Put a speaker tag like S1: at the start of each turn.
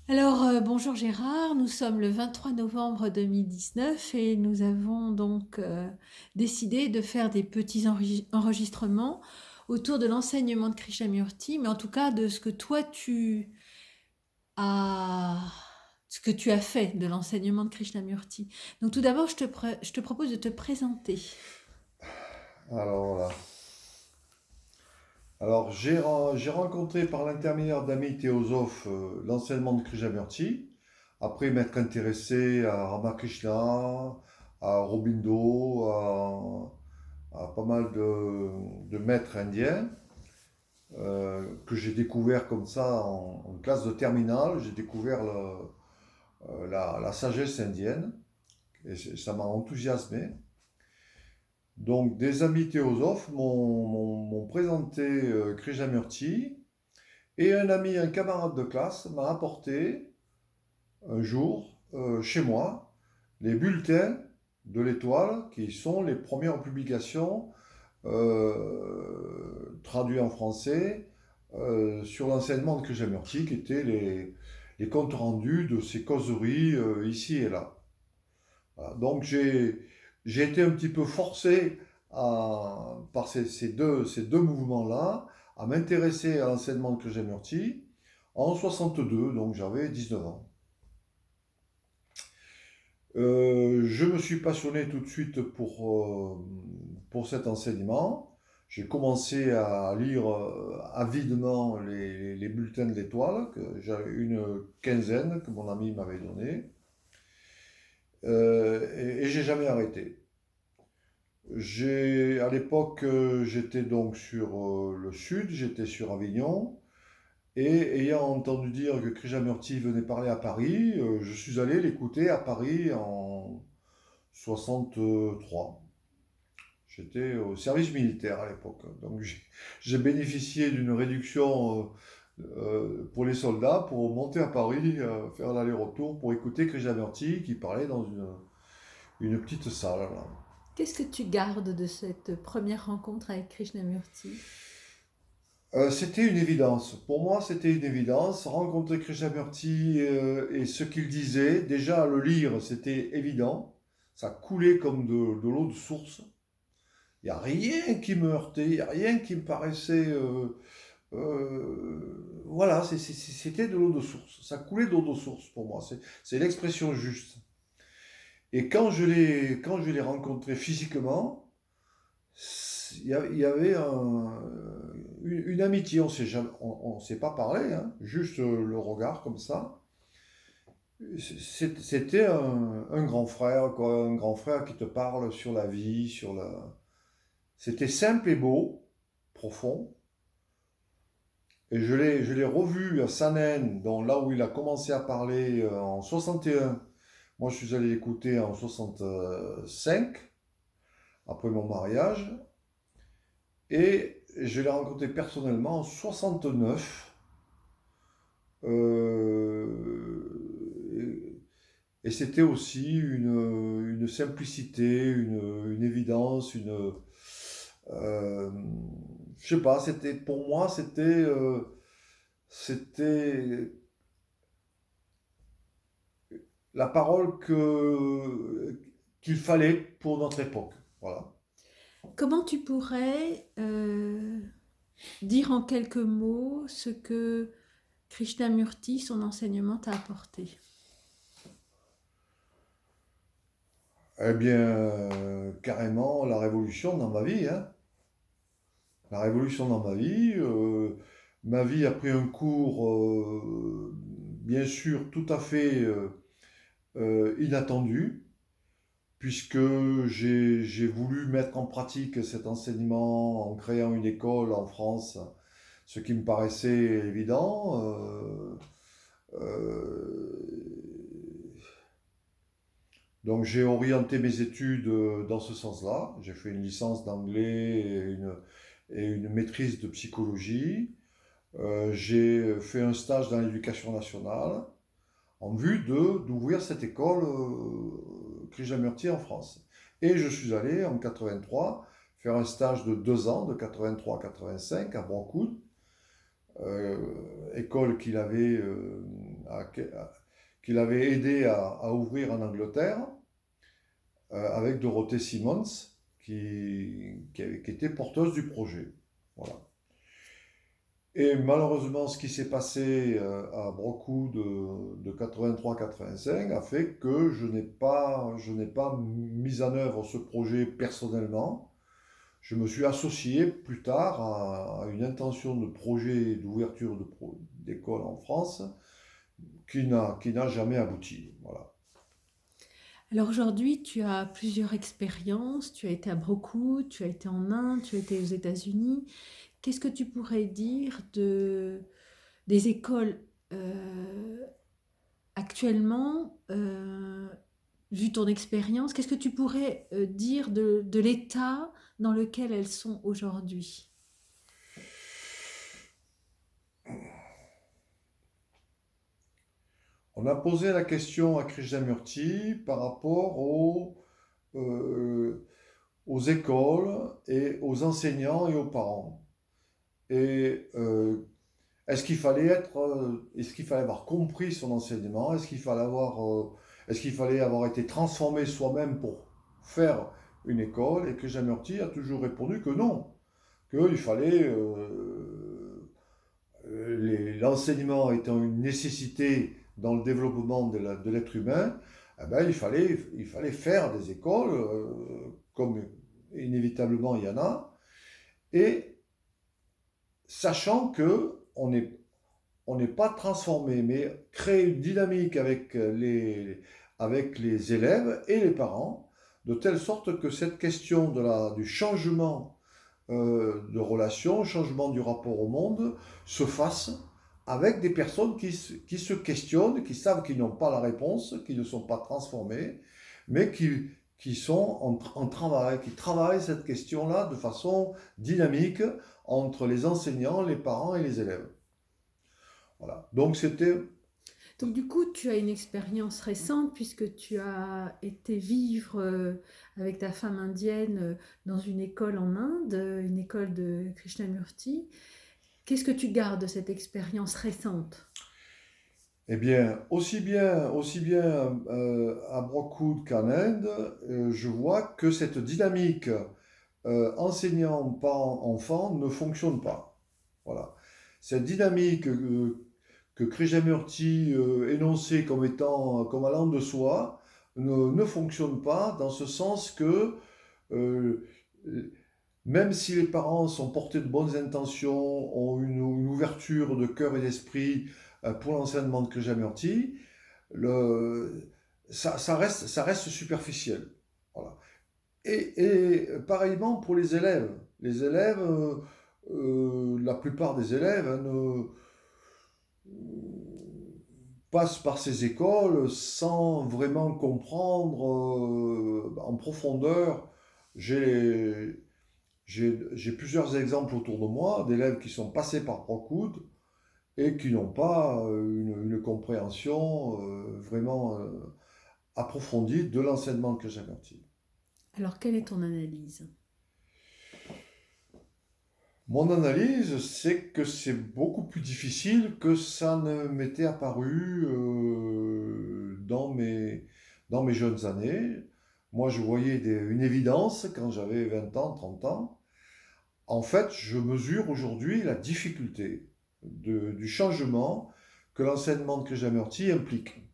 S1: Alors, bonjour Gérard, nous sommes le 23 novembre 2019 et nous avons donc décidé de faire des petits enregistrements autour de l'enseignement de Krishnamurti, mais en tout cas de ce que toi as, ce que tu as fait de l'enseignement de Krishnamurti. Donc tout d'abord, je te propose de te présenter.
S2: Alors voilà. Alors j'ai rencontré par l'intermédiaire d'amis théosophes l'enseignement de Krishnamurti. Après m'être intéressé à Ramakrishna, à Aurobindo, à pas mal de maîtres indiens que j'ai découvert comme ça en classe de terminale. J'ai découvert la sagesse indienne et ça m'a enthousiasmé. Donc, des amis théosophes m'ont présenté Krishnamurti et un ami, un camarade de classe m'a apporté un jour chez moi les bulletins de l'Étoile qui sont les premières publications traduites en français sur l'enseignement de Krishnamurti qui étaient les comptes rendus de ces causeries ici et là. Voilà. Donc j'ai été un petit peu forcé par ces deux mouvements-là à m'intéresser à l'enseignement de Krishnamurti en 62, donc j'avais 19 ans. Je me suis passionné tout de suite pour cet enseignement. J'ai commencé à lire avidement les bulletins de l'Étoile, que j'avais une quinzaine que mon ami m'avait donné, et j'ai jamais arrêté. À l'époque, j'étais donc sur le sud, j'étais sur Avignon, et ayant entendu dire que Krishnamurti venait parler à Paris, je suis allé l'écouter à Paris en 63. J'étais au service militaire à l'époque, donc j'ai bénéficié d'une réduction pour les soldats pour monter à Paris, faire l'aller-retour pour écouter Krishnamurti qui parlait dans une petite salle là.
S1: Qu'est-ce que tu gardes de cette première rencontre avec Krishnamurti?
S2: C'était une évidence. Pour moi, c'était une évidence. Rencontrer Krishnamurti et ce qu'il disait, déjà le lire, c'était évident. Ça coulait comme de l'eau de source. Il n'y a rien qui me heurtait, il n'y a rien qui me paraissait... voilà, c'était de l'eau de source. Ça coulait de l'eau de source pour moi. C'est l'expression juste. Et quand je l'ai rencontré physiquement, il y avait une amitié, on s'est pas parlé, hein, juste le regard comme ça. C'était un grand frère, quoi, un grand frère qui te parle sur la vie, C'était simple et beau, profond. Et je l'ai revu à Sanen, là où il a commencé à parler en 61. Moi, je suis allé l'écouter en 65, après mon mariage. Et je l'ai rencontré personnellement en 69. Et c'était aussi une simplicité, une évidence, euh, je sais pas, pour moi, c'était la parole qu'il fallait pour notre époque. Voilà.
S1: Comment tu pourrais dire en quelques mots ce que Krishnamurti, son enseignement t'a apporté?
S2: Eh bien, carrément, la révolution dans ma vie, hein. La révolution dans ma vie a pris un cours, bien sûr, tout à fait inattendu, puisque j'ai voulu mettre en pratique cet enseignement en créant une école en France, ce qui me paraissait évident. Donc j'ai orienté mes études dans ce sens-là. J'ai fait une licence d'anglais et une maîtrise de psychologie. J'ai fait un stage dans l'éducation nationale en vue d'ouvrir cette école Krishnamurti en France. Et je suis allé en 83 faire un stage de 2 ans, de 83 à 85, à Brocoud, école qu'il avait qu'il avait aidé à ouvrir en Angleterre, avec Dorothée Simmons, qui était porteuse du projet. Voilà. Et malheureusement, ce qui s'est passé à Brockwood de 83-85 a fait que je n'ai pas mis en œuvre ce projet personnellement. Je me suis associé plus tard à une intention de projet d'ouverture d'école en France qui n'a jamais abouti. Voilà.
S1: Alors aujourd'hui, tu as plusieurs expériences. Tu as été à Brockwood, tu as été en Inde, tu as été aux États-Unis. Qu'est-ce que tu pourrais dire des écoles actuellement, vu ton expérience, qu'est-ce que tu pourrais dire de l'état dans lequel elles sont aujourd'hui?
S2: On a posé la question à Krishnamurti par rapport euh, aux écoles et aux enseignants et aux parents. Et est-ce qu'il fallait avoir compris son enseignement? Est-ce qu'il fallait avoir été transformé soi-même pour faire une école? Et Krishnamurti a toujours répondu que non, qu'il fallait l'enseignement étant une nécessité dans le développement de l'être humain, eh ben, il fallait faire des écoles, comme inévitablement il y en a, et sachant que on n'est pas transformé, mais créer une dynamique avec les élèves et les parents, de telle sorte que cette question du changement de relation, changement du rapport au monde, se fasse avec des personnes qui se questionnent, qui savent qu'ils n'ont pas la réponse, qui ne sont pas transformés, mais qui sont en travail, qui travaillent cette question-là de façon dynamique entre les enseignants, les parents et les élèves. Voilà. Donc c'était...
S1: Donc du coup, tu as une expérience récente puisque tu as été vivre avec ta femme indienne dans une école en Inde, une école de Krishnamurti. Qu'est-ce que tu gardes de cette expérience récente?
S2: Eh bien, aussi bien à Brockwood qu'en Inde, je vois que cette dynamique enseignant-parent-enfant ne fonctionne pas. Voilà. Cette dynamique que Krishnamurti énonçait comme allant de soi ne fonctionne pas dans ce sens que euh, même si les parents sont portés de bonnes intentions, ont une ouverture de cœur et d'esprit pour l'enseignement de Krishnamurti, ça reste superficiel. Voilà. Et pareillement pour les élèves. Les élèves, la plupart des élèves passent par ces écoles sans vraiment comprendre en profondeur. J'ai j'ai plusieurs exemples autour de moi d'élèves qui sont passés par Brockwood et qui n'ont pas une compréhension vraiment approfondie de l'enseignement que j'ai averti.
S1: Alors, quelle est ton analyse?
S2: Mon analyse, c'est que c'est beaucoup plus difficile que ça ne m'était apparu dans mes jeunes années. Moi, je voyais une évidence quand j'avais 20 ans, 30 ans. En fait, je mesure aujourd'hui la difficulté du changement que l'enseignement de Krishnamurti implique.